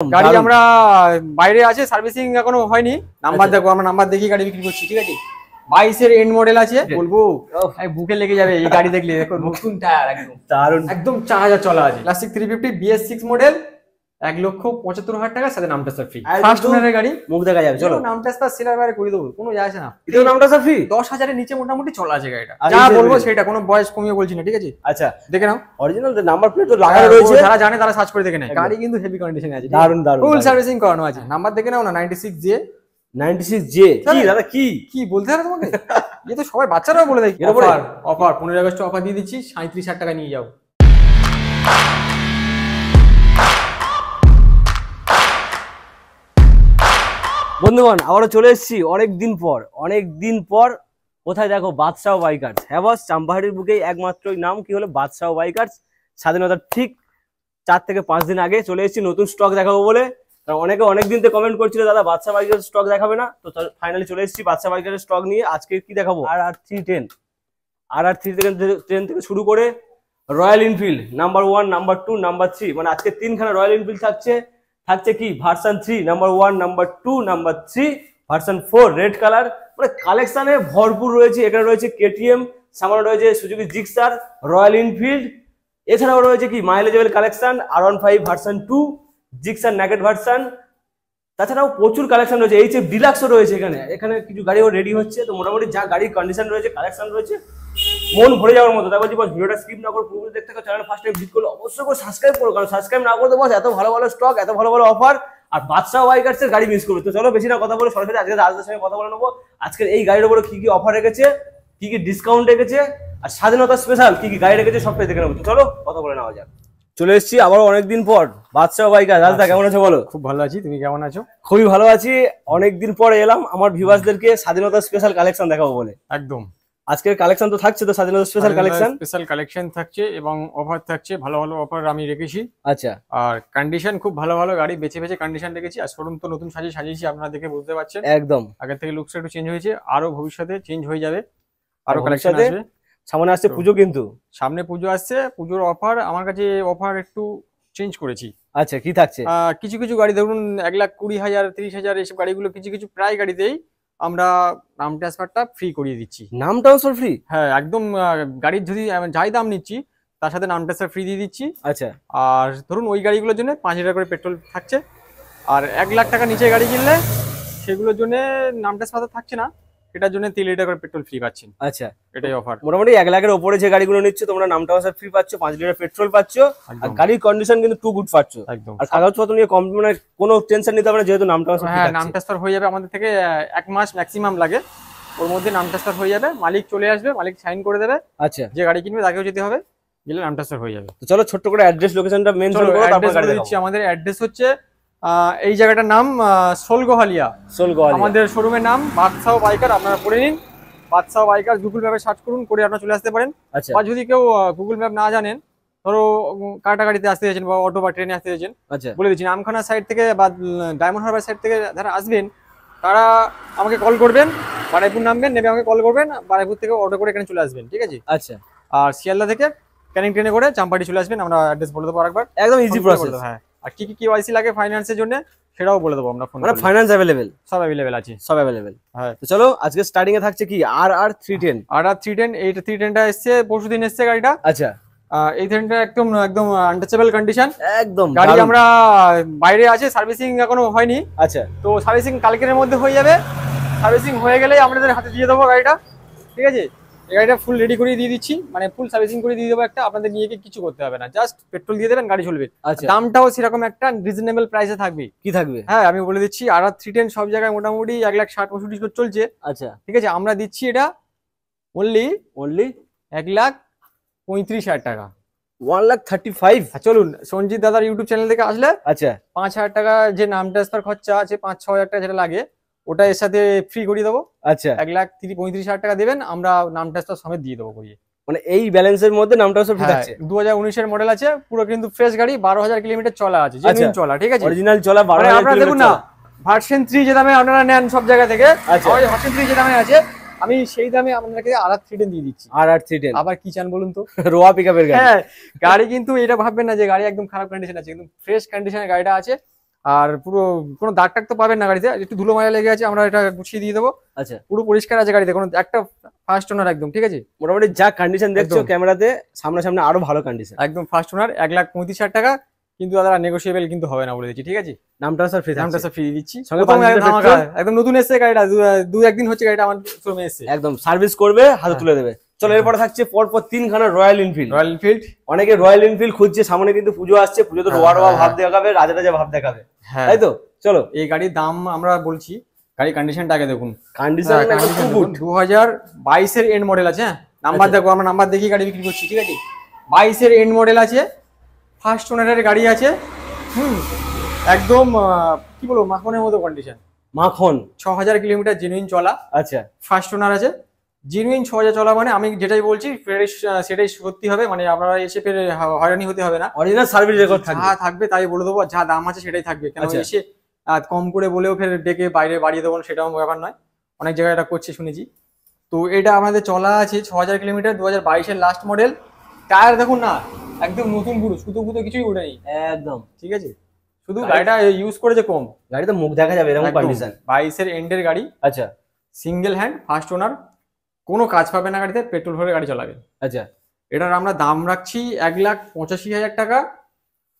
গাড়ি আমরা বাইরে আছে, সার্ভিসিং এখনো হয়নি। নাম্বার দেখো, আমরা নাম্বার দেখি গাড়ি বিক্রি করছি, ঠিক আছে। 22 এন্ড মডেল আছে, বলবো বুকে লেগে যাবে এই গাড়ি দেখলে। দেখো নতুন টায়ার, একদম দারুন, একদম 4000 চলা আছে। ক্লাসিক 350 BS6 মডেল, 1,75,000 টাকা, সাথে নামটা স্যার ফ্রি। ফার্স্ট ওনারের গাড়ি, মুখ দেখা যাবে। চলো নামটা স্যার সেলার বাইরে করে দেবো, কোনো যায় আসে না। এটাও নামটা স্যার ফ্রি। 10,000 এর নিচে মোটামুটি চলা আছে গাড়িটা। যা বলবো সেটা, কোনো বয়স কমিয়ে বলছি না, ঠিক আছে। আচ্ছা দেখে নাও, অরিজিনাল নাম্বার প্লেট তো লাগানো রয়েছে, যারা জানে তারা সার্চ করে দেখে নেয়। গাড়ি কিন্তু হেভি কন্ডিশনে আছে, দারুন দারুন, ফুল সার্ভিসিং করানো আছে। নাম্বার দেখে নাও না, 96J। 96J কি দাদা, কি বলতে হবে তোমাকে? ये তো সবাই বাচ্চারাও বলে দেয়। অফার 15 আগস্ট অফার দিয়ে দিচ্ছি, 37,000 টাকা নিয়ে যাও। বন্ধুগণ আবারও চলে এসেছি অনেক দিন পর। কোথায় দেখো, বাদশাহ বাইকার্স। হ্যাঁ বস, চাম্পাহাটির বুকেই একমাত্র নাম কি হলো বাদশাহ বাইকার্স। স্বাধীনতার ঠিক 4 থেকে 5 দিন আগে চলে এসেছি নতুন স্টক দেখাবো বলে। কারণ অনেকে অনেকদিন থেকে কমেন্ট করছিল দাদা বাদশাহ বাইকার্স স্টক দেখাবে না, তো ফাইনালি চলে এসেছি বাদশাহ বাইকার্স স্টক নিয়ে। আজকে কি দেখাবো, RR310 থেকে শুরু করে royal Enfield number 1, number 2, number 3, মানে আজকে 3খানা রয়্যাল এনফিল্ড থাকছে কি version 3, number 1, number 2, number 3, version 4 red colour. মানে কালেকশনে ভরপুর রয়েছে। এখানে রয়েছে KTM, সামনে রয়েছে সুজুকি জিক্সার, রয়্যাল এনফিল্ড, এছাড়াও রয়েছে কি মাইলেজেবল collection R15 version 2, Gixxer naked version. তাছাড়াও প্রচুর কালেকশন রয়েছে, HF ডিলাক্সও রয়েছে। এখানে কিছু গাড়িও রেডি হচ্ছে। তো মোটামুটি যা গাড়ির কন্ডিশন রয়েছে, কালেকশন রয়েছে, মন ভরে যাওয়ার মতো। তারপর বস ভিডিওটা স্কিপ না করে পুরো দেখতে থাকো। চ্যানেল ফার্স্ট টাইম ভিজিট করলে অবশ্যই করে সাবস্ক্রাইব করো, কারণ সাবস্ক্রাইব না করতে বস এত ভালো ভালো স্টক, এত ভালো ভালো অফার আর বাদশাহ বাইকার্স এর গাড়ি মিস করবে। তো চলো বেশি না কথা বলে সরাসরি আজকে রাজদার সঙ্গে কথা বলে নেবো। আজকের এই গাড়ির উপরে কি কি অফার রেখেছে, কি কি ডিসকাউন্ট রেখেছে, আর স্বাধীনতা স্পেশাল কি কি গাড়ি রেখেছে সবটাই দেখে নেবো। তো চলো কথা বলে নেওয়া যাক। চলে এসেছি আবারও অনেকদিন পর বাদশাহ বাইকার। রাজদা কেমন আছো বলো? খুব ভালো আছি, তুমি কেমন আছো? খুবই ভালো আছি। অনেকদিন পর এলাম আমার ভিউয়ার্সদেরকে স্বাধীনতা স্পেশাল কালেকশন দেখাবো বলে। একদম, আজকের কালেকশন তো থাকছে, তো স্বাধীনতা স্পেশাল কালেকশন থাকছে এবং অফার থাকছে, ভালো ভালো অফার আমি রেখেছি। আচ্ছা, আর কন্ডিশন খুব ভালো ভালো গাড়ি বেছে বেছে কন্ডিশন রেখেছি। আর শোরুম তো নতুন সাজিয়েছি, আপনারা দেখে বুঝতে পারছেন। একদম আগের থেকে লুকসটা একটু চেঞ্জ হয়েছে, আরো ভবিষ্যতে চেঞ্জ হয়ে যাবে, আরো কালেকশন আসবে। সামনে আসছে পুজো, কিন্তু সামনে পুজো আসছে, পুজোর অফার আমার কাছে অফার একটু চেঞ্জ করেছি। আচ্ছা, কি থাকছে? কিছু কিছু গাড়ি ধরুন 1,20,000, 30,000 এইসব গাড়িগুলো কিছু কিছু প্রায় গাড়িতেই আমরা নাম ট্রান্সফারটা ফ্রি করিয়ে দিচ্ছি। নাম ট্রান্সফার ফ্রি? হ্যাঁ একদম। গাড়ির যদি যাই দাম নিচ্ছি তার সাথে নাম ট্রান্সফার ফ্রি দিয়ে দিচ্ছি। আচ্ছা, আর ধরুন ওই গাড়িগুলোর জন্য 5,000 টাকা করে পেট্রোল থাকছে। আর 1,00,000 টাকা নিচে গাড়ি কিনলে সেগুলোর জন্য নাম ট্রান্সফার থাকছে না, এটার জন্য 3 লিটার করে পেট্রোল ফ্রি পাচ্ছেন। আচ্ছা, এটাই অফার। মোটামুটি 1,00,000-এর উপরে যে গাড়িগুলো নিচ্ছে তোমরা নাম ট্রান্সফার ফ্রি পাচ্ছ, 5 লিটার পেট্রোল পাচ্ছ, আর গাড়ির কন্ডিশন কিন্তু টু গুড পাচ্ছ একদম। আর কাগজপত্র নিয়ে মানে কোনো টেনশন নিতে হবে না, যেহেতু নাম ট্রান্সফার। হ্যাঁ, নাম ট্রান্সফার হয়ে যাবে। আমাদের থেকে 1 মাস ম্যাক্সিমাম লাগে, ওর মধ্যে নাম ট্রান্সফার হয়ে যাবে। মালিক চলে আসবে, মালিক সাইন করে দেবে। আচ্ছা, যে গাড়ি কিনবে তাকেও যেতে হবে, গেলে নাম ট্রান্সফার হয়ে যাবে। তো চলো ছোট্ট করে অ্যাড্রেস লোকেশনটা মেনশন করো, তারপর গাড়ি দিচ্ছি। আমাদের অ্যাড্রেস হচ্ছে এই জায়গাটার নাম সোলগোহালিয়া। আমাদের শোরুমের নাম বাদশাহ বাইকার। আপনারা পড়ে নিন বাদশাহ বাইকার, গুগল ম্যাপে সার্চ করুন, করে আপনারা চলে আসতে পারেন। আর যদি কেউ গুগল ম্যাপ না জানেন, ধরো কাটাগাড়িতে আসতে চাইছেন বা অটো বা ট্রেনে আসতে চাইছেন, বলে দিচ্ছি নামখানা সাইড থেকে বা ডায়মন্ড হারবার সাইড থেকে যারা আসবেন তারা আমাকে কল করবেন, বারাইপুর নামবেন, নেমে আমাকে কল করবেন, বারাইপুর থেকে অটো করে এখানে চলে আসবেন, ঠিক আছে? আচ্ছা, আর শিয়ালদা থেকে ক্যানিং ট্রেনে করে চাম্পাটি চলে আসবেন। আমরা অ্যাড্রেস বলে দেবো আরেকবার, একদম ইজি প্রসেস। হ্যাঁ, আর কি কি কেওয়াইসি লাগে ফাইন্যান্সের জন্য সেটাও বলে দেবো আমরা। মানে ফাইন্যান্স अवेलेबल, সব अवेलेबल আছে, সব अवेलेबल। হ্যাঁ, তো চলো আজকে স্টার্টিং এ থাকছে কি RR310। এই 310টা এসেছে, পরশুদিন এসেছে গাড়িটা। আচ্ছা, এই ট্রেনটা একদম একদম আনটাচেবল কন্ডিশন, একদম গাড়ি আমরা বাইরে আছে, সার্ভিসিং এখনো হয়নি। আচ্ছা, তো সার্ভিসিং কালকের মধ্যে হয়ে যাবে। সার্ভিসিং হয়ে গেলেই আপনাদের হাতে দিয়ে দেবো গাড়িটা, ঠিক আছে? এই গাড়িটা ফুল রেডি করে দিয়ে দিচ্ছি, মানে ফুল সার্ভিসিং করে দিয়ে দেবো একটা। আপনাদের নিয়ে গিয়ে কিছু করতে হবে না, জাস্ট পেট্রোল দিয়ে দেবেন, গাড়ি চলবে। আচ্ছা, দামটাও সেরকম একটা রিজনেবল প্রাইসে থাকবে। কি থাকবে? হ্যাঁ, আমি বলে দিচ্ছি, RR310 সব জায়গায় মোটামুটি 1,60,65 চলছে। আচ্ছা, ঠিক আছে, আমরা দিচ্ছি এটা অনলি 1,35,000 টাকা। 1,35,000? চলুন, সঞ্জিত দাদার ইউটিউব চ্যানেল থেকে আসলে আচ্ছা 5,000 টাকা যে নাম ট্রান্সফার খরচা আছে, 5-6,000 টাকা যেটা লাগে, ওটা এর সাথে ফ্রি করে দেবো। আচ্ছা, 1,35,000 টাকা দেবেন, আমরা নাম ট্রান্সফার সমেত দিয়ে দেবো করিয়ে। মানে এই ব্যালেন্সের মধ্যে নাম ট্রান্সফার ফ্রি থাকছে। 2019 এর মডেল আছে, পুরো কিন্তু ফ্রেশ গাড়ি, 12,000 কিলোমিটার চলা আছে, জেনুইন চলা, ঠিক আছে? অরিজিনাল চলা, 12,000 আপনারা দেখুন না, ভার্সন 3 যে দামে আপনারা নেন সব জায়গা থেকে, ভার্সন 3 যে দামে আছে, আমি সেই দামে আপনাদেরকে RR310 দিয়ে দিচ্ছি। RR310 আবার কি চান বলুন তো? রোয়া পিকআপের গাড়ি। হ্যাঁ, গাড়ি কিন্তু এটা ভাববেন না যে গাড়ি একদম খারাপ কন্ডিশন আছে, কিন্তু ফ্রেশ কন্ডিশনে গাড়িটা আছে। আর পুরো কোনো দাগ টাগ তো পাবেন না গাড়িতে, একটু ধুলো ময়লা লেগে আছে, আমরা এটা গুছিয়ে দিয়ে দেবো। আচ্ছা, পুরো পরিষ্কার আছে গাড়িতে, কোনো একটা ফার্স্ট ওনার একদম, ঠিক আছে। মোটামুটি যা কন্ডিশন দেখছো ক্যামেরাতে, সামনে আরো ভালো কন্ডিশন, একদম ফার্স্ট ওনার, 1,35,000 টাকা। কিন্তু দাদা নেগোসিয়েবল কিন্তু হবে না বলে দিচ্ছি, ঠিক আছে। নামটা স্যার ফ্রি, নামটা স্যার ফ্রি দিচ্ছি। সঙ্গে একদম নতুন এসেছে গাড়িটা, দু একদিন হচ্ছে গাড়িটা আমার শোরুমে এসেছে, একদম সার্ভিস করবে, হাতে তুলে দেবে। চলো এরপরে থাকছে পরপর 3খানা রয়্যাল এনফিল্ড। রয়্যাল এনফিল্ড, অনেকে রয়্যাল এনফিল্ড খুঁজছে, সামনে কিন্তু পুজো আসছে, পুজো তো রোয়া ভাব দেখাবে, রাজা ভাব দেখাবে, তাই তো। চলো এই গাড়ির দাম আমরা বলছি, গাড়ির কন্ডিশনটা আগে দেখুন। কন্ডিশন 2022 এর এন্ড মডেল আছে, হ্যাঁ। নাম্বার দেখো, আমরা নাম্বার দেখি গাড়ি বিক্রি করছি, ঠিক আছে। 22 এর এন্ড মডেল আছে, ফার্স্ট ওনারের গাড়ি আছে। একদম কি বলবো, মাখনের মতো কন্ডিশন, মাখন। 6000 কিলোমিটার জেনুইন চলা। আচ্ছা, ফার্স্ট ওনার আছে, জেনুইন 6000 চলা, মানে আমি যেটাই বলছি সেটাই সত্যি হবে, মানে আপনারা এসে ফের হয়রানি হতে হবে না। অরিজিনাল সার্ভিস রেকর্ড থাকবে, তাই বলে দেবো, যা দাম আছে সেটাই থাকবে। কেন এসে কম করে বলেও ফের ডেকে বাইরে বাড়িয়ে দেবো, সেটাও ব্যাপার নয়, অনেক জায়গায় এটা করছে শুনেছি। তো এটা আমাদের চলা আছে 6000 কিলোমিটার, 2022 এর লাস্ট মডেল। টায়ার দেখুন না, একদম নতুন পুরো, সুতো কিছুই উঠেনি একদম, ঠিক আছে। শুধু গাড়িটা ইউজ করেছে কম, গাড়িতে মুখ দেখা যাবে এরকম কন্ডিশন। 22 এর এন্ডের গাড়ি। আচ্ছা, সিঙ্গেল হ্যান্ড, ফার্স্ট ওনার, কোনো কাজ পাবে না গাড়িতে, পেট্রোল ভরে গাড়ি চালাবে। আচ্ছা, এটার আমরা দাম রাখছি 1,85,000 টাকা,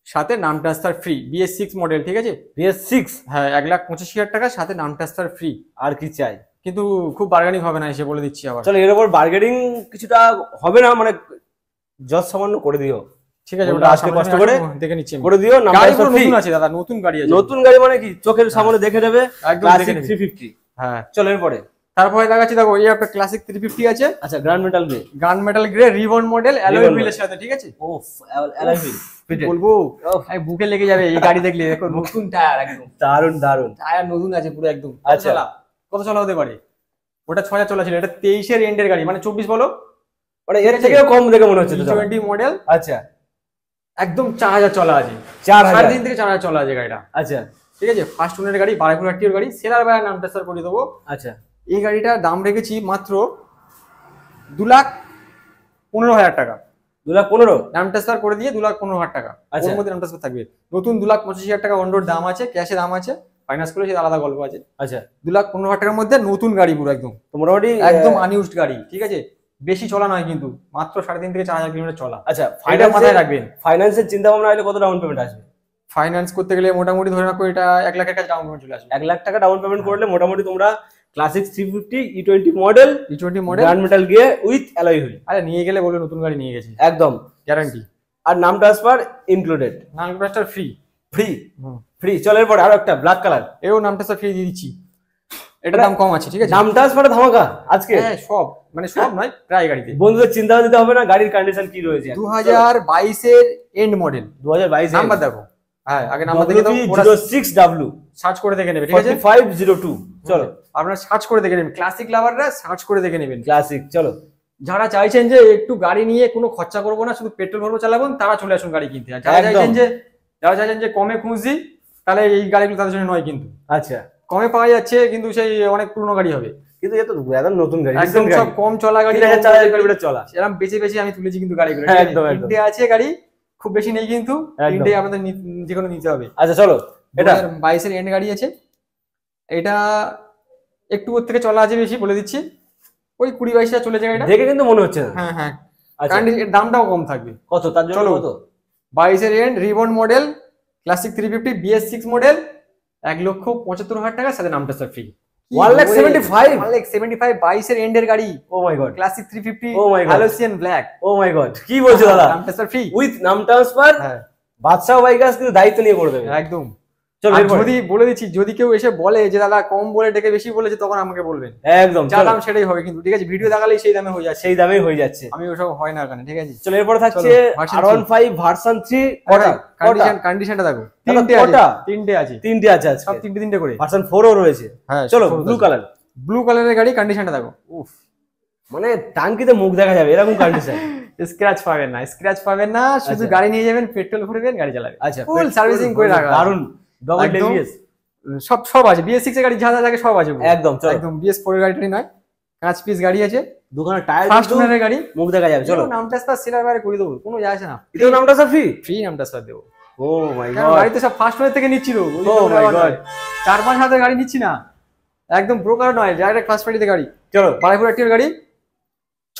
সাথে নাম ট্রান্সফার ফ্রি। BS6 মডেল, ঠিক আছে। BS6, হ্যাঁ, 1,85,000 টাকা, সাথে নাম ট্রান্সফার ফ্রি। আর কি চাই? কিন্তু খুব বার্গেনিং হবে না, এসে বলে দিচ্ছি আবার। চলো এর উপর বার্গেনিং কিছুটা হবে না, মানে যত সামান্য করে দিও, ঠিক আছে। ওটা আজকে কষ্ট করে দেখে নিচ্ছি, করে দিও। গাড়ি পুরো নতুন আছে দাদা, নতুন গাড়ি আছে। নতুন গাড়ি মানে কি, চোখের সামনে দেখে নেবে, ক্লাসিক 350। হ্যাঁ, চলো এরপরে তারপরে দেখাচ্ছি, দেখো এই একটা ক্লাসিক 350 আছে। আচ্ছা, grand metal grey, grand metal grey ribbon model, alloy হুইলের সাথে, ঠিক আছে। ওফ, অ্যালয় হুইল বলবো, আমি বুকে লেগে যাবে এই গাড়ি দেখলে। দেখো নতুন টায়ার, একদম দারুন টায়ার নতুন আছে পুরো একদম। আচ্ছা, কত চলা হতে পারে? ওটা 6000 চলা ছিল, এটা 23 এর এন্ডের গাড়ি, মানে 24 বলো, মানে এর থেকেও কম দেখে মনে হচ্ছে। 20 মডেল। আচ্ছা, একদম 4000 চলা আছে, 3.5 থেকে 4000 চলা আছে গাড়িটা। আচ্ছা, ঠিক আছে। ফার্স্ট ওনারের গাড়ি, 12 গাড়ি, সেলার বাইরে নামটা স্যার করে দেবো। আচ্ছা, এই গাড়িটার দাম রেখেছি মাত্র 2,15,000 টাকা। 2,15,000 নাম ট্রান্সফার করে দিয়ে 2,15,000 টাকা। ওর মধ্যে নাম ট্রান্সফার থাকবে। নতুন 2,25,000 টাকা অন রোড দাম আছে, ক্যাশে দাম আছে, ফাইন্যান্স করে সেটা আলাদা গল্প আছে। আচ্ছা, 2,15,000 টাকার মধ্যে নতুন গাড়ি পুরো একদম, তো মোটামুটি একদম আনইউজড গাড়ি, ঠিক আছে। বেশি চলা নয় কিন্তু, মাত্র 3.5 থেকে 4,000 কিলোমিটার চলা। আচ্ছা, ফাইনাল মাথায় রাখবেন। ফাইন্যান্সের চিন্তা ভাবনা হলে কত ডাউন পেমেন্ট আসবে? ফাইন্যান্স করতে গেলে মোটামুটি ধরে রাখো এটা 1 লাখের কাছে ডাউন পেমেন্ট চলে আসবে। 1 লাখ টাকা ডাউন পেমেন্ট করলে মোটামুটি তোমরা classic 350 E20 model, grand metal grey with alloy wheel, আরে নিয়ে গেলে বলে নতুন গাড়ি নিয়ে গেছি, একদম গ্যারান্টি। আর নাম ট্রান্সফার ইনক্লুডেড, নাম ট্রান্সফার ফ্রি। ফ্রি। চলো এরপর আরো একটা ব্ল্যাক কালার, এও নাম ট্রান্সফার ফ্রি দিয়ে দিচ্ছি। এটা দাম কম আছে, ঠিক আছে। নাম ট্রান্সফারে ধামাকা আজকে। হ্যাঁ, সব মানে সব নয়, প্রায় গাড়িতে। বন্ধুদের চিন্তা দিতে হবে না, গাড়ির কন্ডিশন কি রয়েছে। 2022 এর এন্ড মডেল, 2022 নাম্বার দেখো। হ্যাঁ, আগে নাম্বার দেখে দাও। 06W, সার্চ করে দেখে নেবে, ঠিক আছে। 4502। চলো আপনারা সার্চ করে দেখে নেবেন, ক্লাসিক লাভাররা সার্চ করে দেখে নেবেন ক্লাসিক। চলো যারা চাইছেন যে একটু গাড়ি নিয়ে কোনো খরচা করবো না, শুধু পেট্রোল ভরবো চালাবো, তারা চলে আসুন গাড়ি কিনতে। যারা চাইছেন যে কমে খুঁজছি, তাহলে এই গাড়িগুলো তাদের জন্য নয় কিন্তু। আচ্ছা, কমে পাওয়া যাচ্ছে, কিন্তু সেই অনেক পুরনো গাড়ি হবে, কিন্তু এত নতুন গাড়ি, একদম সব কম চলা গাড়ি, 4,000 কিলোমিটার চলা। এরকম বেছে আমি তুলেছি কিন্তু গাড়িগুলো। একদম তিনটে আছে গাড়ি, খুব বেশি নেই কিন্তু, তিনটে আমাদের যে কোনো নিতে হবে। আচ্ছা চলো, এটা 2022 এর এন্ড গাড়ি আছে। এটা একটু ওর থেকে চলা আছে বেশি, বলে দিচ্ছি ওই 20-22 চলে যায়। এটা দেখে কিন্তু মনে হচ্ছে। হ্যাঁ, কারণ এর দামটাও কম থাকবে। কত তার জন্য? কত? 22 এর এন্ড ribbon model, classic 350 BS6 model, 1,75,000 টাকা, সাথে নাম ট্রান্সফার ফ্রি। 1,75,000 22 এর এন্ডের গাড়ি। ও মাই গড, ক্লাসিক 350 ও মাই গড, হ্যালোসিয়ান ব্ল্যাক। ও মাই গড, কি বলছো দাদা? নাম ট্রান্সফার ফ্রি উইথ নাম ট্রান্সফার। হ্যাঁ, বাদশা বাইকার্স কিন্তু দায়িত্ব নিয়ে করে দেবে একদম। চলো যদি বলে দিচ্ছি, যদি কেউ এসে বলে যে দাদা কম বলে ডেকে বেশি বলেছে, তখন আমাকে বলবেন, একদম যা দাম সেটাই হবে কিন্তু, ঠিক আছে। ভিডিও দেখালেই সেই দামে হয়ে যাচ্ছে, সেই দামেই হয়ে যাচ্ছে। আমি ওসব হয় না এখানে, ঠিক আছে। চলো এরপরে থাকছে R15 ভার্সন 3। কন্ডিশনটা দেখো, তিনটে আছে সব তিনটে করে। ভার্সন 4 ও রয়েছে। হ্যাঁ, চলো ব্লু কালারের গাড়ি, কন্ডিশনটা দেখো। উফ, মানে টাঙ্কিতে মুখ দেখা যাবে এরকম কন্ডিশন। স্ক্র্যাচ পাবেন না, শুধু গাড়ি নিয়ে যাবেন, পেট্রোল ভরবেন, গাড়ি চালাবেন। আচ্ছা, ফুল সার্ভিসিং করে রাখা, দারুন। ডবল ডেভিএস সব আছে। BS6 এর গাড়ি যা থাকে সব আছে একদম। একদম BS4 এর গাড়িটাই নয়, 5 পিস গাড়ি আছে, দোকানে টায়ার ফার্স্ট ওনারের গাড়ি, মুখ দেখা যাবে। চলো নাম ট্রান্সফার সেলার বাইরে করে দেবো, কোনো যায় আসে না। এটাও নাম ট্রান্সফার ফ্রি, নাম ট্রান্সফার দেবো। ও মাই গড, গাড়ি তো সব ফার্স্ট ওয়ার থেকে নিচ্ছিল। ও মাই গড, 4-5 হাজার গাড়ি নিচ্ছি না, একদম ব্রোকার নয়, ডাইরেক্ট ফার্স্ট পার্টিতে গাড়ি। চলো বারাইপুর অ্যাক্টিভ গাড়ি,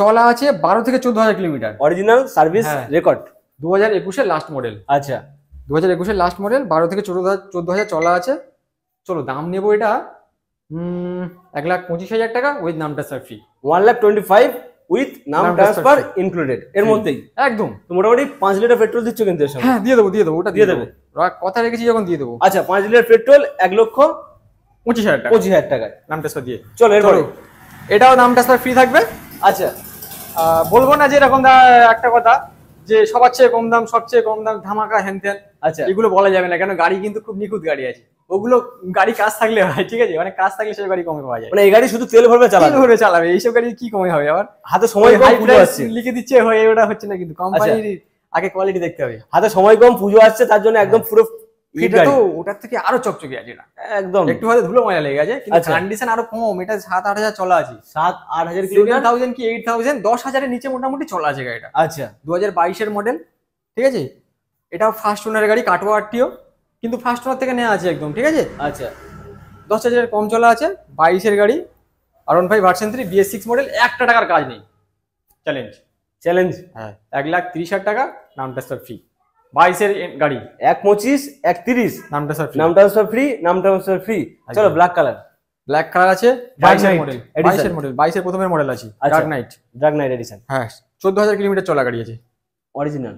চলা আছে 12 থেকে 14,000 কিলোমিটার, অরিজিনাল সার্ভিস রেকর্ড, 2021 এর লাস্ট মডেল। আচ্ছা 2021 এর লাস্ট মডেল, 12 থেকে 14,000 চলা আছে। চলো দাম নেবো এটা 1,25,000 টাকা উইথ নাম ট্রান্সফার ফ্রি। 1,25,000 উইথ নাম ট্রান্সফার ইনক্লুডেড, এর মধ্যেই একদম। তো মোটামুটি 5 লিটার পেট্রোল দিচ্ছ কিন্তু এর সঙ্গে। হ্যাঁ দিয়ে দেবো, ওটা দিয়ে দেবে, কথা রেখেছি যখন দিয়ে দেবো। আচ্ছা 5 লিটার পেট্রোল 1,25,000 টাকা, 25,000 টাকায় নাম ট্রান্সফার দিয়ে। চলো এরপরে এটাও নাম ট্রান্সফার ফ্রি থাকবে। আচ্ছা বলবো না যে এরকম একটা কথা যে সবার চেয়ে কম দাম, সবচেয়ে কম দাম, ধামাকা হ্যান-ত্যান, আচ্ছা এগুলো বলা যাবে না, কেন গাড়ি কিন্তু খুব নিখুঁত গাড়ি আছে। ওগুলো গাড়ি কাজ থাকলে হয়, ঠিক আছে, মানে কাজ থাকলে সেই গাড়ি কমে পাওয়া যায়। মানে এই গাড়ি শুধু তেল ভরবে চালাবে, এইসব গাড়ি কি কমে হবে? আবার হাতে সময় কম, পুজো আসছে, লিখে দিচ্ছে হয়ে ওটা হচ্ছে না, কিন্তু কোম্পানির আগে কোয়ালিটি দেখতে হবে। হাতে সময় কম, পুজো আসছে, তার জন্য একদম পুরো এটা তো ওটার থেকে আরো চকচকে আছে, এটা একদম একটু হয়তো ধুলো ময়লা লেগে গেছে, কিন্তু কন্ডিশন আরো কম। এটা 7-8 হাজার চলা আছে, 7-8 হাজার কিলোমিটার, 7,000 কি 8,000, 10,000 এর নিচে মোটামুটি চলা আছে গাড়িটা। আচ্ছা 2022 এর মডেল, ঠিক আছে। এটাও ফার্স্ট ওনারের গাড়ি, কাটোয়া আরটিও, কিন্তু ফার্স্ট ওনার থেকে নেওয়া আছে একদম, ঠিক আছে। আচ্ছা 10,000 কম চলা আছে, 22 এর গাড়ি, R15 ভার্সন 3 BS6 মডেল, 1 টাকার কাজ নেই। চ্যালেঞ্জ হ্যাঁ, 1,30,000 টাকা নাম ট্রান্সফার ফ্রি। 22 এর গাড়ি, 1,25,000 1,30,000 নাম ট্রান্সফার ফ্রি, নাম ট্রান্সফার ফ্রি। চলো ব্ল্যাক কালার, ব্ল্যাক কালার আছে, 22 এর মডেল, 22 এর প্রথমের মডেল আছে, ডার্ক নাইট এডিশন। হ্যাঁ 14,000 কিলোমিটার চলা গাড়ি আছে, অরিজিনাল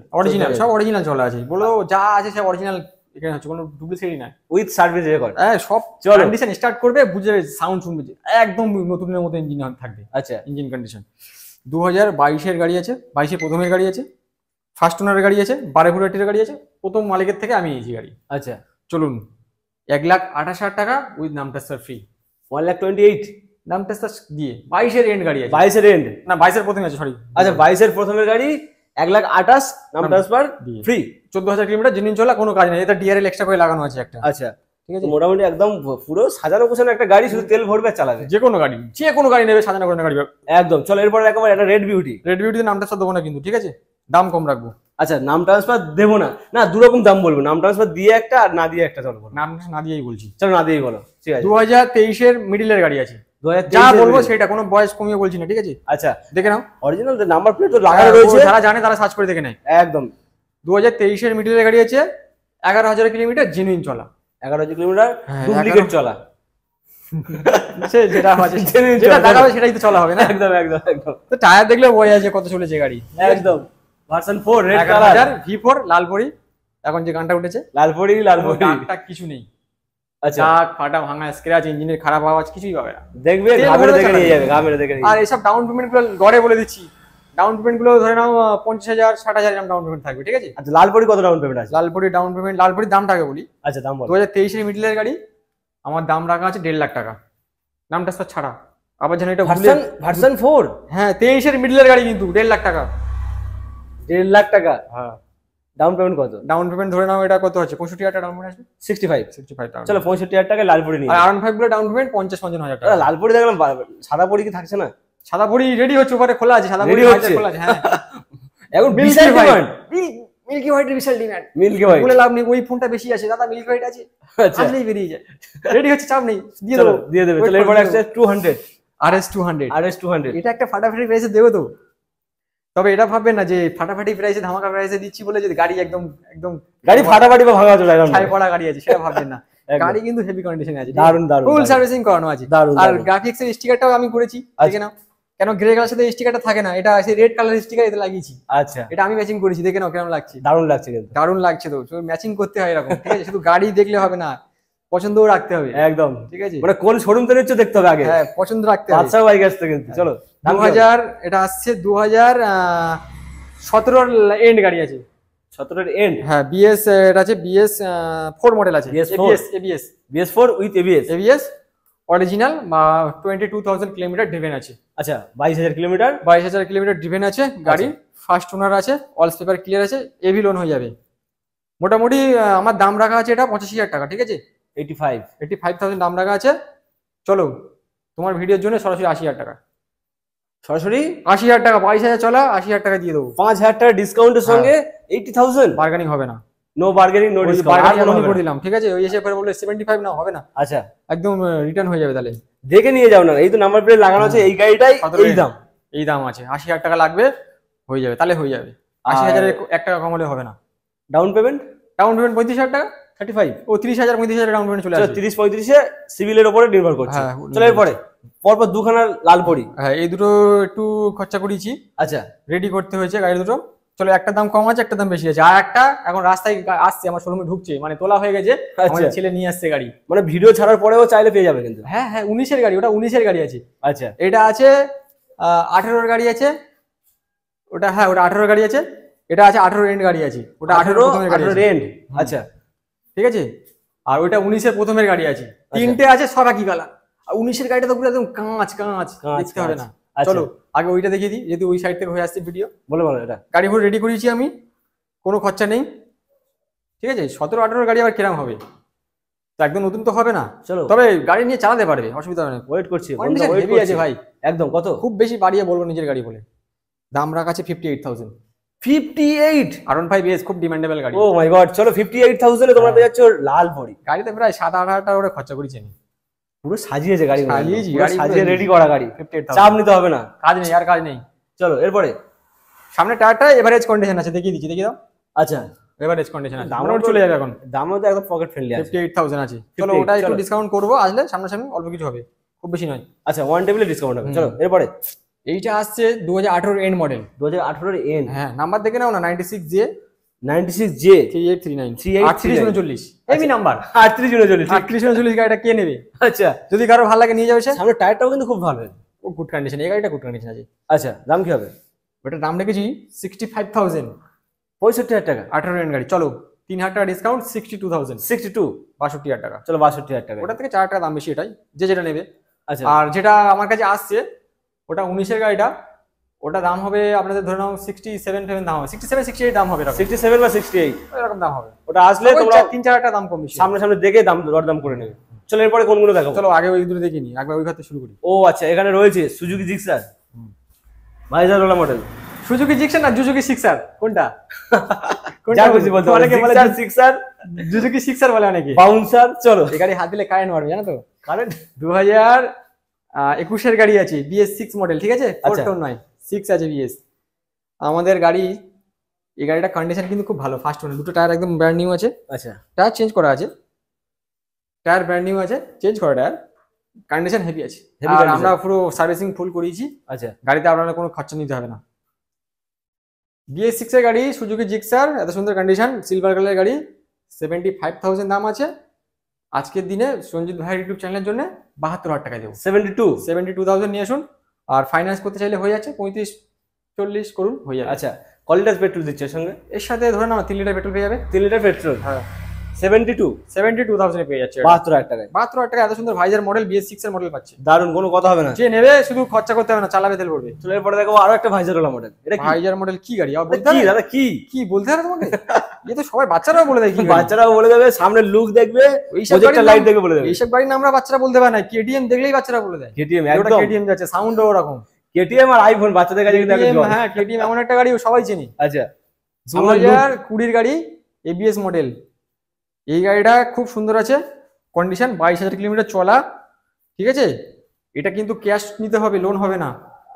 সব অরিজিনাল চলা আছে। বলো যা আছে সব অরিজিনাল, এখানে হচ্ছে কোনো ডুপ্লিকেটই নাই, উইথ সার্ভিস রেকর্ড। হ্যাঁ সব কন্ডিশন স্টার্ট করবে, বুঝে সাউন্ড শুনবে একদম নতুনের মতো ইঞ্জিন থাকবে। আচ্ছা ইঞ্জিন কন্ডিশন 2022 এর গাড়ি আছে, 22 এর প্রথমের গাড়ি আছে, ফার্স্ট ওনারের গাড়ি আছে, বারাইপুর অ্যাক্টিভ গাড়ি আছে, প্রথম মালিকের থেকে আমি নিয়েছি গাড়ি। আচ্ছা চলুন 1,28,000 টাকা উইথ নাম ট্রান্সফার ফ্রি। 1,28,000 নাম ট্রান্সফার দিয়ে 22 এর এন্ড গাড়ি আছে, 22 এর এন্ড না 22 এর প্রথমে আছে, সরি। আচ্ছা 22 এর প্রথমের গাড়ি 1,28,000 নাম ট্রান্সফার ফ্রি, 14,000 কিলোমিটার জেনুইন চলা, কোনো কাজ নেই। এটা ডিআরএল এক্সট্রা করে লাগানো আছে একটা। আচ্ছা ঠিক আছে, মোটামুটি একদম পুরো সাজানো গোছানো একটা গাড়ি, শুধু তেল ভরবে চালাবে। যে কোনো গাড়ি নেবে, সাজানো করে গাড়ি একদম। চলো এরপর একেবারে একটা রেড বিউটিতে নাম ট্রান্সফার দেবো না কিন্তু, ঠিক আছে, দাম কম রাখবো। আচ্ছা নাম ট্রান্সফার দেবো না, না দুরকম দাম বলবো, নাম ট্রান্সফার দিয়ে একটা আর না দিয়ে একটা। চলো নাম না দিয়েই বলছি, চলো না দিয়েই বলো, ঠিক আছে। 2023 এর মিডিলের গাড়ি আছে, যা বলবো সেটা, কোনো বয়স কমিয়ে বলছি না, ঠিক আছে। আচ্ছা দেখে নাও, অরিজিনাল নাম্বার প্লেট তো লাগানো রয়েছে, যারা জানে তারা সার্চ করে দেখে নেয়। একদম 2023 এর মিডিলের গাড়ি আছে, 11,000 কিলোমিটার জেনুইন চলা, 11,000 কিলোমিটার ডুপ্লিকেট চলা, সে যেটা আছে যেটা দেখাবে সেটাই তো চলা হবে না। একদম একদম একদম। তো টায়ার দেখলে বোঝা যায় কত চলেছে গাড়ি, একদম। Version 4 red colour, V4 Lalpari, এখন যে গানটা উঠেছে লালপরি, দাগটা কিছু নেই। আচ্ছা দাগ ফাটা ভাঙা স্ক্র্যাচ, ইঞ্জিনের খারাপ আওয়াজ কিছুই পাবে না, দেখবে ঘামের দেখে নিয়ে যাবে, ঘামের দেখে নিয়ে। আর এসব ডাউন পেমেন্ট গুলো গড়ে বলে দিচ্ছি, ডাউন পেমেন্ট গুলো ধরে নাও 50,000 60,000 এরকম ডাউন পেমেন্ট থাকবে, ঠিক আছে। আচ্ছা লালপরি কত ডাউন পেমেন্ট আছে? লালপরি ডাউন পেমেন্ট, লালপরির দামটা আগে বলি। আচ্ছা দাম বল। 2023 এর মিডলের গাড়ি, আমার দাম রাখা আছে 1.5 লাখ টাকা, নাম ট্রান্সফার ছাড়া। আবার যেন এটা ভার্সন 4, হ্যাঁ 23 এর মিডলের গাড়ি, কিন্তু 1.5 লাখ টাকা। 1.5 লাখ টাকা, হ্যাঁ। ডাউন পেমেন্ট কত? ডাউন পেমেন্ট ধরে নাও এটা কত আছে, 65,000 টাকা ডাউন পেমেন্ট আসবে, 65 টাকা। চলো 65,000 টাকা লালপরি নিয়ে। আর R15 গুলো ডাউন পেমেন্ট 50-55,000 টাকা। লালপরি দেখলাম সাদা পরি কি থাকছে না? সাদা পরি রেডি হচ্ছে, উপরে খোলা আছে, সাদা পরি খোলা আছে, হ্যাঁ। এখন বিশাল ডিমান্ড, মিল্কি হোয়াইটের বিশাল ডিমান্ড। মিল্কি হোয়াইট বলে লাভ নেই, ওই ফোনটা বেশি আছে দাদা, মিল্কি হোয়াইট আছে, আচ্ছা আসলেই বেরিয়ে যায়, রেডি হচ্ছে, চাপ নেই, দিয়ে দেবো, দিয়ে দেবে। চলো এরপর আসছে 200 RS200, এটা একটা ফাটাফাটি প্রাইসে দেবো তো। তবে এটা ভাববেন না যে ফাটাফাটি প্রাইসে ধামাকা প্রাইসে দিচ্ছি বলে, যদি গাড়ি একদম গাড়ি ফাটাফাটি বা ভাঙা চলে ছাই পড়া গাড়ি আছে সেটা ভাববেন না, গাড়ি কিন্তু হেভি কন্ডিশনে আছে, দারুন দারুন, ফুল সার্ভিসিং করানো আছে। আর গ্রাফিক্স এর স্টিকারটাও আমি করেছি, দেখে নাও, কেন গ্রে কালার সাথে স্টিকারটা থাকে না, এটা সেই রেড কালার স্টিকার এতে লাগিয়েছি। আচ্ছা এটা আমি ম্যাচিং করেছি, দেখে নাও কেমন লাগছে। দারুন লাগছে, কিন্তু দারুন লাগছে তো, ম্যাচিং করতে হয় এরকম, ঠিক আছে, শুধু গাড়ি দেখলে হবে না, পছন্দও রাখতে হবে, একদম, ঠিক আছে, মানে কোন শোরুম থেকে নিচ্ছ দেখতে হবে আগে, হ্যাঁ পছন্দ রাখতে হবে। আচ্ছা বাইক আসছে কিন্তু। চলো 2000, এটা আসছে 2017 এন্ড গাড়ি আছে, 17 এর এন্ড, হ্যাঁ BS, এটা আছে BS 4 মডেল আছে, ABS 4 with ABS original, 22,000 kilometre driven আছে। আচ্ছা 22,000 কিলোমিটার, 22,000 কিলোমিটার ড্রিভেন আছে গাড়ি, ফার্স্ট ওনার আছে, অল পেপার ক্লিয়ার আছে, এভি লোন হয়ে যাবে। মোটামুটি আমার দাম রাখা আছে এটা 85,000 টাকা, ঠিক আছে, 85,000 দাম রাখা আছে। চলো তোমার ভিডিওর জন্য সরাসরি 80,000 টাকা, সরাসরি 80,000 টাকা, 22,000 চলা, 80,000 টাকা দিয়ে দেবো, 5,000 টাকা ডিসকাউন্টের সঙ্গে 80,000, বার্গেনিং হবে না, নো বার্গেনিং নো ডিসকাউন্ট করে দিলাম, ঠিক আছে? ওই এসে পরে বললে 75 না হবে না, আচ্ছা একদম রিটার্ন হয়ে যাবে। তাহলে দেখে নিয়ে যাও না, এই তো নাম্বার প্লেট লাগানো আছে, এই গাড়িটাই এই দাম আছে। 80,000 টাকা লাগবে, হয়ে যাবে, তাহলে হয়ে যাবে। 80,000 1 টাকা কম হলে হবে না। ডাউন পেমেন্ট 35,000 টাকা, 35 ও 30,000 35,000 ডাউন পেমেন্ট চলে আসবে। 30-35 এ সিভিলের উপরে নির্ভর করছে। চলো এরপরে পরপর দুখানা লাল পরি। হ্যাঁ, এই দুটো একটু খরচা করেছি, আচ্ছা রেডি করতে হয়েছে গাড়ি দুটো। চলো, একটা দাম কম আছে, একটা দাম বেশি আছে, আর একটা এখন রাস্তায় আসছে, আমার শোরুমে ঢুকছে, মানে তোলা হয়ে গেছে, আমাদের ছেলে নিয়ে আসছে গাড়ি। মানে ভিডিও ছাড়ার পরেও চাইলে পেয়ে যাবে কিন্তু। হ্যাঁ হ্যাঁ, 19-এর গাড়ি, ওটা 19-এর গাড়ি আছে। আচ্ছা এটা আছে 18-এর গাড়ি আছে, ওটা হ্যাঁ ওটা 18-এর গাড়ি আছে। এটা আছে 18 এন্ড গাড়ি আছে, ওটা 18 এন্ড। আচ্ছা ঠিক আছে। আর ওইটা 19-এর প্রথমের গাড়ি আছে, তিনটে আছে, সব একই কালার। আর 19-এর গাড়িটা তো পুরো একদম কাঁচ কাঁচ, দেখতে হবে না। চলো আগে ওইটা দেখিয়ে দিই, যেহেতু ওই সাইড থেকে হয়ে আসছে ভিডিও। বলো বলো, এটা গাড়ি পুরো রেডি করেছি আমি, কোনো খরচা নেই, ঠিক আছে? 17-18 গাড়ি আবার কিরম হবে, তো একদম নতুন তো হবে না। চলো, তবে গাড়ি নিয়ে চালাতে পারবে, অসুবিধা হবে না। ওয়েট করছি আছে ভাই, একদম। কত? খুব বেশি বাড়িয়ে বলবো নিজের গাড়ি বলে। দাম রাখা আছে 58,000। 58? R15S খুব ডিমান্ডেবল গাড়ি। ও মাই গড, চলো 58,000 এ তোমরা পেয়ে যাচ্ছ লাল পরি। গাড়িতে প্রায় 7-8 টাকা করে খরচা করেছি আমি, পুরো সাজিয়েছে গাড়ি, সাজিয়ে রেডি করা গাড়ি। 58,000, চাপ নিতে হবে না, কাজ নেই আর কাজ নেই। চলো এরপরে সামনে টায়ারটা এভারেজ কন্ডিশন আছে, দেখিয়ে দিচ্ছি, দেখিয়ে দাও। আচ্ছা এভারেজ কন্ডিশন আছে, দাম চলে যাবে এখন, দামও তো একদম পকেট ফ্রেন্ডলি আছে। 58,000 আছে। চলো ওটা একটু ডিসকাউন্ট করবো, আসলে সামনাসামনি অল্প কিছু হবে, খুব বেশি নয়। আচ্ছা, ওয়ান টেবিলে ডিসকাউন্ট হবে। চলো এরপরে এইটা আসছে 2018 এন্ড মডেল। 2018 এর এন্ড? হ্যাঁ, নাম্বার দেখে নাও না, 96J 3839 হেভি নাম্বার। 3839 গাড়িটা কে নেবে? আচ্ছা, যদি কারো ভালো লাগে নিয়ে যাবে। সামনে টায়ারটাও কিন্তু খুব ভালো, ও গুড কন্ডিশন, এই গাড়িটা গুড কন্ডিশন আছে। আচ্ছা, দাম কি হবে? ওটার দাম রেখেছি 65,000। 65,000 টাকা 18 এন্ড গাড়ি। চলো 3,000 টাকা ডিসকাউন্ট, 62,000। 62,000 টাকা। চলো 62,000 টাকা। ওটা থেকে 4 টাকা দাম বেশি, এটাই যে যেটা নেবে। আচ্ছা, আর যেটা আমার কাছে আসছে ওটা 19-এর গাড়িটা, ওটা দাম হবে আপনাদের ধরে নাও 67 দাম হবে, 67-68 দাম হবে, 67 বা 68 এরকম দাম হবে। ওটা আসলে তোমরা 3-4 টাকা দাম কম বেশি সামনে সামনে দেখে দাম দরদাম করে নেবে। চলো এরপরে কোনগুলো দেখাবো? চলো আগে ওই দুটো দেখিনি, একবার ওই ঘাতে শুরু করি। ও আচ্ছা, এখানে রয়েছে সুজুকি জিক্সার, ভাইজারওয়ালা মডেল। সুজুকি জিক্সার না সুজুকি সিক্সার, কোনটা? যা খুশি বলতে পারো, জিক্সার সিক্সার, সুজুকি সিক্সার বলে অনেকে, বাউন্সার। চলো, এই গাড়ি হাত দিলে কারেন্ট মারবে, জানো তো? কারেন্ট 2021-এর গাড়ি আছে, BS6 মডেল, ঠিক আছে? 4 টোন নয়, 6 আছে BS। আমাদের গাড়ি, এই গাড়িটা কন্ডিশন কিন্তু খুব ভালো, ফার্স্ট ওনার, দুটো টায়ার একদম ব্র্যান্ড নিউ আছে। আচ্ছা, টায়ার চেঞ্জ করা আছে, টায়ার ব্র্যান্ড নিউ আছে, চেঞ্জ করা টায়ার, কন্ডিশন হেভি আছে। আর আমরা পুরো সার্ভিসিং ফুল করিয়েছি। আচ্ছা, গাড়িতে আপনারা কোনো খরচা নিতে হবে না। BS6 এর গাড়ি, সুজুকি জিক্সার, এত সুন্দর কন্ডিশন, সিলভার কালারের গাড়ি, 75,000 দাম আছে। আজকের দিনে সঞ্জিত ভাই ইউটিউব চ্যানেলের জন্য 72,000 টাকা দেবো। 72,000 নিয়ে আসুন। আর ফাইন্যান্স করতে চাইলে হয়ে যাচ্ছে 35-40 করুন, হয়ে যাবে। আচ্ছা, ক লিটার পেট্রোল দিচ্ছে সঙ্গে? এর সাথে ধরে নাও 3 লিটার পেট্রোল পেয়ে যাবে। 3 লিটার পেট্রোল, হ্যাঁ। 72,000 পেয়ে যাচ্ছে, 72,000 টাকায়। 72,000 টাকা এত সুন্দর ভাইজার মডেল, BS6 এর মডেল পাচ্ছে। দারুন, কোনো কথা হবে না। যে নেবে শুধু খরচা করতে হবে না, চালাবে তেল পড়বে। চলো এরপরে দেখো আরো একটা ভাইজারওয়ালা মডেল। এটা কি ভাইজার মডেল? কি গাড়ি বলতে কি দাদা, কি কি বলতে হবে তোমাকে? এই তো সবাই বাচ্চারাও বলে দেয়, কি বাচ্চারাও বলে দেবে, সামনে লুক দেখবে, প্রজেক্টর লাইট দেখে বলে দেবে। এইসব গাড়ি না আমরা বাচ্চারা বলতে পারে না, KTM দেখলেই বাচ্চারা বলে দেয়। KTM একদম, KTM যাচ্ছে, সাউন্ডও ওরকম। KTM আর আইফোন বাচ্চাদের কাছে কিন্তু একদম। হ্যাঁ, KTM এমন একটা গাড়ি সবাই চেনে। আচ্ছা, 2020 গাড়ি, ABS মডেল। এই গাড়িটা খুব সুন্দর আছে, কন্ডিশন 22,000 কিলোমিটার চলা, ঠিক আছে? এটা কিন্তু ক্যাশ নিতে হবে, লোন হবে না।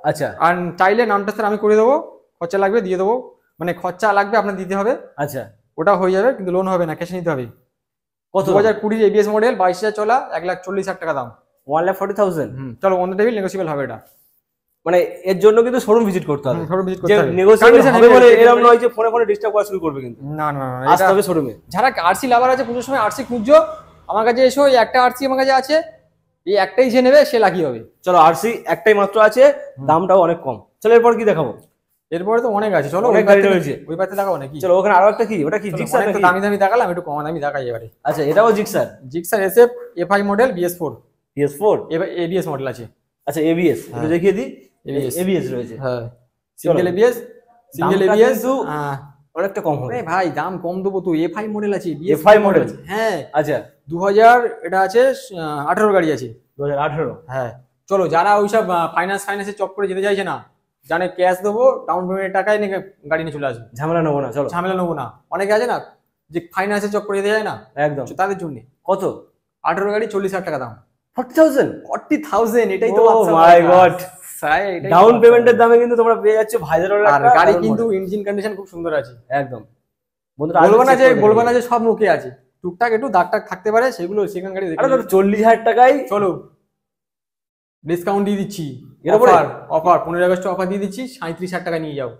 আচ্ছা, আর চাইলে নামটা স্যার আমি করে দেবো, খরচা লাগবে দিয়ে দেবো, মানে খরচা লাগবে আপনার দিতে হবে। আচ্ছা, ওটা হয়ে যাবে, কিন্তু লোন হবে না, ক্যাশ নিতে হবে। কত? 2020 ABS মডেল, 22,000 চলা, 1,40,000 টাকা দাম। 1,40,000। চলো অন দ্য টেবিল, নেগোসিয়েবল হবে এটা। মানে এর জন্য কিন্তু শোরুম ভিজিট করতে হবে, শোরুম ভিজিট করতে হবে। নেগোসিয়েবল হবে বলে এরকম নয় যে ফোনে ফোনে ডিস্টার্ব করা শুরু করবে, কিন্তু না না না, আসতে হবে শোরুমে। যারা আরসি লাভার আছে, পুজোর সময় আরসি খুঁজছো, আমার কাছে এসো। এই একটা আরসি আমার কাছে আছে, এই একটাই যে নেবে সে লাকি হবে। চলো, আরসি একটাই মাত্র আছে, দামটাও অনেক কম। চলো এরপর কি দেখাবো? এরপরে তো অনেক আছে, চলো অনেক গাড়ি রয়েছে, ওই পাশে দেখাবো নাকি? চলো, ওখানে আরো একটা কি, ওটা কি জিক্সার? একটু দামি দামি দেখালাম, একটু কম দামি দেখাই এবারে। আচ্ছা, এটাও Gixxer SF FI model, BS4 ABS model আছে। আচ্ছা, ABS একটু দেখিয়ে দিই। ABS রয়েছে, হ্যাঁ, সিঙ্গেল ABS অনেকটা কম হবে ভাই, দাম কম দেবো তো। FI মডেল আছে, FI মডেল, হ্যাঁ। আচ্ছা, 2000 এটা আছে, 18 গাড়ি আছে, 2018। হ্যাঁ। চলো, যারা ওইসব ফাইন্যান্সে চপ করে যেতে চাইছে না, জানে ক্যাশ দেবো, ডাউন পেমেন্টের টাকায় নিয়ে গাড়ি নিয়ে চলে আসবে, ঝামেলা নেবো না। চলো, ঝামেলা নেবো না। অনেকে আছে না যে ফাইন্যান্সে চক করে দেওয়া যায় না, একদম তাদের জন্য। কত? 18 গাড়ি 40,000 টাকা দাম। 40,000? 40,000, এটাই তো। ও মাই গড, ডাউন পেমেন্টের দামে কিন্তু তোমরা পেয়ে যাচ্ছ ভাইজার। আর গাড়ি কিন্তু ইঞ্জিন কন্ডিশন খুব সুন্দর আছে একদম। বন্ধুরা বলবো না যে সব মুখে আছে, টুকটাক একটু দাগ টাক থাকতে পারে, সেগুলো সেখান গাড়ি দেখে। 40,000 টাকায় চলো ডিসকাউন্ট দিয়ে দিচ্ছি, এর উপরে অফার 15 আগস্ট অফার দিয়ে দিচ্ছি, 37,000 টাকা নিয়ে যাও।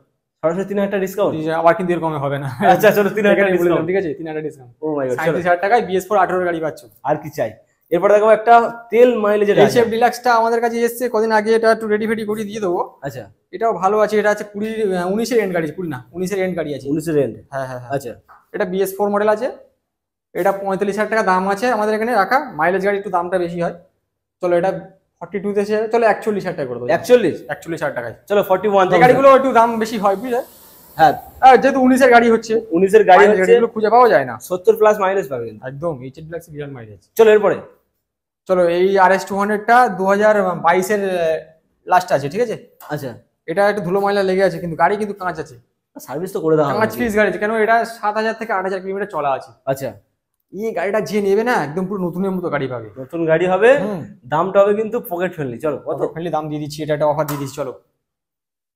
সরাসরি 3,000 টাকা ডিসকাউন্ট, আবার কিন্তু এর কমে হবে না। আচ্ছা চলো 3,000 টাকা ডিসকাউন্ট, ঠিক আছে 3,000 ডিসকাউন্ট। ও মাই গড, 37,000 টাকায় BS4 18 গাড়ি পাচ্ছ। আর কি চাই? এরপর দেখো একটা তেল মাইলেজের এইচএফ ডিলাক্সটা আমাদের কাছে এসেছে কদিন আগে, এটা একটু রেডি ফেডি করে দিয়ে দেবো। আচ্ছা, এটাও ভালো আছে, এটা আছে 19 এর এন্ড গাড়ি, 20 না 19 এর এন্ড গাড়ি আছে। 19 এর এন্ড, হ্যাঁ হ্যাঁ। আচ্ছা এটা BS4 মডেল আছে, এটা 45,000 টাকা দাম আছে আমাদের এখানে রাখা। মাইলেজ গাড়ি একটু দামটা বেশি হয়। চলো এটা 42 তে চলো 41,000 টাকা করে দেবো। 41,000 টাকায় চলো 41। এই গাড়িগুলো একটু দাম বেশি হয় বুঝলে। হ্যাঁ, যেহেতু 19 এর গাড়ি হচ্ছে, 19 এর গাড়ি হচ্ছে, গাড়িগুলো খুঁজে পাওয়া যায় না। 70 প্লাস মাইলেজ পাবে একদম, এইচএফ ডিলাক্স বিরাট মাইলেজ। চলো এরপরে চলো এই RS200টা 2022 এর লাস্ট আছে, ঠিক আছে। আচ্ছা, এটা একটু ধুলো ময়লা লেগে আছে, কিন্তু গাড়ি কিন্তু কাঁচ আছে, সার্ভিস তো করে দাও। কাঁচ ফ্রিজ গাড়ি আছে, কেন এটা 7,000 থেকে 8,000 কিলোমিটার চলা আছে। আচ্ছা, এই গাড়িটা যে নেবে না একদম পুরো নতুনের মতো গাড়ি পাবে, নতুন গাড়ি হবে, দামটা হবে কিন্তু পকেট ফ্রেন্ডলি। চলো কত ফ্রেন্ডলি দাম দিয়ে দিচ্ছি, এটা একটা অফার দিয়ে দিচ্ছি। চলো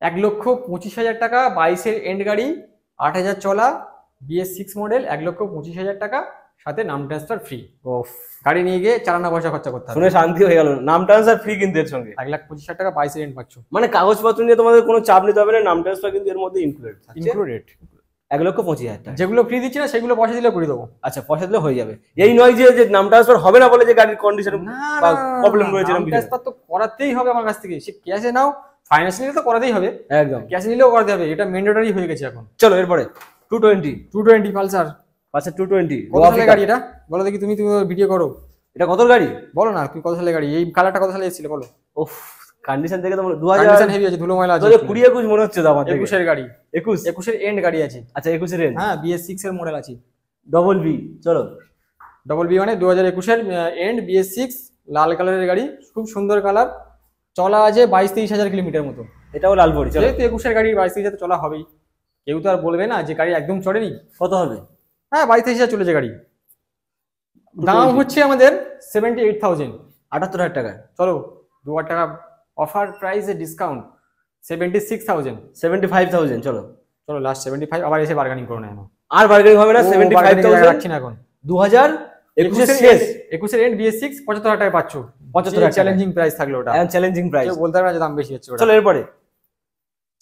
1,25,000 টাকা, 22 এর এন্ড গাড়ি, 8,000 চলা, BS6 মডেল, 1,25,000 টাকা, সাথে নাম ট্রান্সফার ফ্রি। গাড়ি নিয়ে গিয়ে চালানো পয়সা খরচা করতে হবে। শুনে শান্তি হয়ে গেল, নাম ট্রান্সফার ফ্রি কিন্তু এর সঙ্গে। 1,25,000 টাকা 22 এর এন্ড পাচ্ছ, মানে কাগজপত্র নিয়ে তোমাদের কোনো চাপ নিতে হবে না, নাম ট্রান্সফার কিন্তু এর মধ্যে ইনক্লুডেড। 1,25,000 টাকা। যেগুলো ফ্রি দিচ্ছি না সেগুলো পয়সা দিলে করে দেবো। আচ্ছা, পয়সা দিলে হয়ে যাবে, এই নয় যে নাম ট্রান্সফার হবে না বলে যে গাড়ির কন্ডিশন বা প্রবলেম রয়েছে। নাম ট্রান্সফার তো করাতেই হবে আমার কাছ থেকে, সে ক্যাশে নাও ফাইন্যান্স নিলে তো করাতেই হবে, একদম ক্যাশে নিলেও করাতে হবে, এটা ম্যান্ডেটরি হয়ে গেছে এখন। চলো এরপরে 220 পালসার। আচ্ছা 220 কত সালের গাড়ি এটা বলো দেখি, তুমি ভিডিও করো, এটা কত গাড়ি বলো না, তুমি কত সালের গাড়ি, এই কালারটা কত সালে এসেছিল বলো। ওফ, কন্ডিশন দেখে তো 2000 হেভি আছে, ধুলো ময়লা আছে। 2020-21 মনে হচ্ছে তো আমার। 21 এর গাড়ি, 21 এর এন্ড গাড়ি আছে। আচ্ছা 21 এর এন্ড, হ্যাঁ BS6 এর মডেল আছে, ডবল বি। চলো ডবল বি মানে 2021 এর এন্ড BS6, লাল কালারের গাড়ি, খুব সুন্দর কালার, চলা আছে 22-23 হাজার কিলোমিটার মতো। এটাও লাল বডি। চলো যেহেতু 21 এর গাড়ি 22-23 হাজার চলা হবেই, কেউ তো আর বলবে না যে গাড়ি একদম চড়েনি। কত হবে? হ্যাঁ 22-23 হাজার চলেছে গাড়ি, দাম হচ্ছে আমাদের 78,000, 78,000 টাকা। চলো 2,000 টাকা অফার প্রাইসে ডিসকাউন্ট, 76,000, 75,000। চলো চলো লাস্ট 75, আবার এসে বার্গেনিং করো না, আর বার্গেনিং হবে না। 75,000 রাখছি না এখন। 2021 এর শেষ, 21 এর এন্ড BS6 75,000 টাকা পাচ্ছ। 75,000 চ্যালেঞ্জিং প্রাইস থাকলো ওটা, এখন চ্যালেঞ্জিং প্রাইস, কেউ বলতে পারবে না যে দাম বেশি হচ্ছে ওটা। চলো এরপরে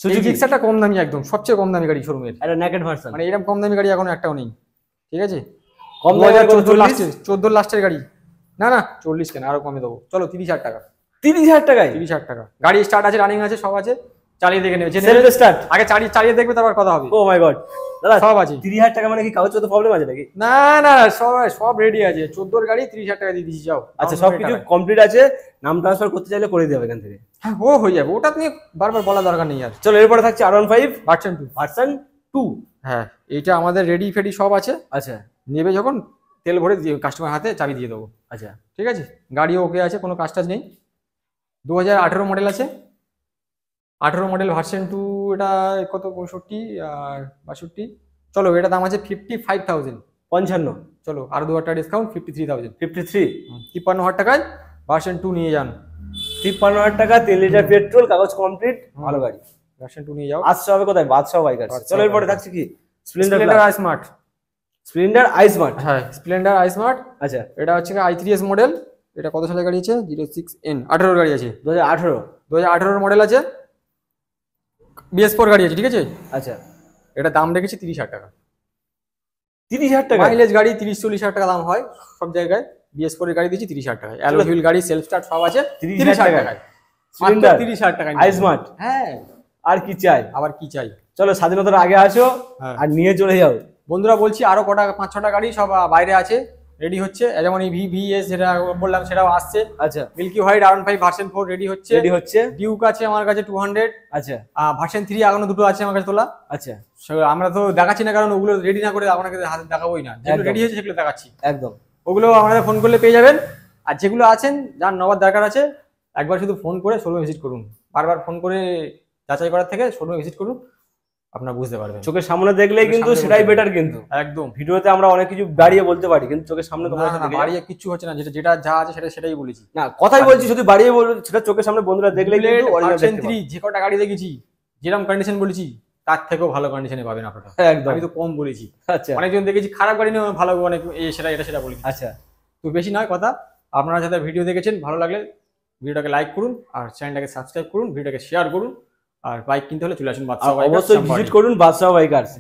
সুজুকি জিক্সারটা কম দামি, একদম সবচেয়ে কম দামি গাড়ি শোরুমের, এটা নেকেড ভার্সন। মানে এরকম কম দামি গাড়ি এখন একটাও নেই, ঠিক আছে। কম দামি 14 লাস্টের গাড়ি, না না 40 কেন, আরো কমে দেবো। চলো 30,000 টাকা। 30,000 টাকায়? 30,000 টাকা গাড়ি, স্টার্ট আছে, রানিং আছে, সব আছে, চালিয়ে দেখে নেবে, সেলফ স্টার্ট, আগে চালিয়ে দেখবে তারপর কথা হবে। ও মাই গড দাদা, সব আছে। 30,000 টাকা মানে কি কাগজপত্র প্রবলেম আছে নাকি? না না, সব রেডি আছে, 14 গাড়ি 30,000 টাকা দিয়ে দিচ্ছি, যাও। আচ্ছা, সবকিছু কমপ্লিট আছে, নাম ট্রান্সফার করতে চাইলে করে দেবে এখান থেকে। হ্যাঁ ও হয়ে যাবে, ওটা তুমি বারবার বলা দরকার নেই আর। চলো এরপরে থাকছে R15 ভার্সন 2। হ্যাঁ এইটা আমাদের রেডি ফেডি সব আছে। আচ্ছা, নেবে যখন তেল ভরে দিয়ে কাস্টমার হাতে চাবি দিয়ে দেবো। আচ্ছা ঠিক আছে, গাড়িও ওকে আছে, কোনো কাজ টাজ নেই। 2018 মডেল আছে, 18 মডেল ভার্সন 2, এটা কত 65 আর 62। চলো এটা দাম আছে 55,000। 55। চলো আরো 2,000 টাকা ডিসকাউন্ট, 53,000। 53, 53,000 টাকায় ভার্সন 2 নিয়ে যান। 53,000 টাকা, 3 লিটার পেট্রোল, কাগজ কমপ্লিট, ভালো গাড়ি, ভার্সন 2 নিয়ে যাও। আসছে হবে কোথায়? বাদশাহ বাইকার। চলো এরপরে থাকছে কি? Splendor I smart. Splendor I smart, হ্যাঁ স্প্লেন্ডার আই স্মার্ট। আচ্ছা এটা হচ্ছে i3s মডেল, এটা কত সালের গাড়ি আছে? 06N, 18 গাড়ি আছে, 2018 মডেল আছে, BS4 গাড়ি আছে, ঠিক আছে। আচ্ছা, এটা দাম রেখেছি 30,000 টাকা। 30,000 টাকা মাইলেজ গাড়ি 30-40,000 টাকা দাম হয় সব জায়গায়, BS4 এর গাড়ি দিচ্ছি 30,000 টাকায়, অ্যালয় হুইল গাড়ি, সেলফ স্টার্ট সব আছে, 30,000 টাকায়। স্প্লেন্ডার 30,000 টাকায় আই স্মার্ট। হ্যাঁ আর কি চাই? আবার কি চাই? চলো স্বাধীনতার আগে আসো আর নিয়ে চলে যাও। বন্ধুরা বলছি আরো কটা 5-6টা গাড়ি সব বাইরে আছে, রেডি হচ্ছে, যেমন এই VVS যেটা বললাম সেটাও আসছে। আচ্ছা, milky white R15 version 4 ready হচ্ছে। ডিউক আছে আমার কাছে 200। আচ্ছা, ভার্সন 3 এখনো দুটো আছে আমার কাছে তোলা। আচ্ছা, আমরা তো দেখাচ্ছি না, কারণ ওগুলো রেডি না করে আপনাকে হাতে দেখাবোই না, যেগুলো রেডি হয়েছে সেগুলো দেখাচ্ছি একদম। ওগুলো আমাদের ফোন করলে পেয়ে যাবেন। আর যেগুলো আছেন যার নেওয়ার দরকার আছে, একবার শুধু ফোন করে শোরুমে ভিজিট করুন, বারবার ফোন করে যাচাই করার থেকে শোরুমে ভিজিট করুন, আপনারা বুঝতে পারবেন। চোখের সামনে দেখলেই কিন্তু সেটাই বেটার, কিন্তু একদম ভিডিওতে আমরা অনেক কিছু বাড়িয়ে বলতে পারি, কিন্তু চোখের সামনে তোমরা বাড়িয়ে কিচ্ছু হচ্ছে না, যেটা যা আছে সেটাই বলেছি। না কথাই বলছি, শুধু বাড়িয়ে বলবো, সেটা চোখের সামনে বন্ধুরা দেখলেই কিন্তু অরিজিনাল দেখতে পাবে। যে কটা গাড়ি দেখেছি যেরকম কন্ডিশন বলেছি তার থেকেও ভালো কন্ডিশনে পাবেন আপনারা। একদম, আমি তো কম বলেছি। আচ্ছা অনেকজন দেখেছি খারাপ গাড়ি নিয়ে ভালো অনেক সেটা বলেছি। আচ্ছা, তো বেশি নয় কথা, আপনারা যারা ভিডিও দেখেছেন ভালো লাগলে ভিডিওটাকে লাইক করুন, আর চ্যানেলটাকে সাবস্ক্রাইব করুন, ভিডিওটাকে শেয়ার করুন, আর বাইক কিনতে হলে চলে আসুন বাদশাহ বাইকার্স। অবশ্যই ভিজিট করুন বাদশাহ বাইকার্স।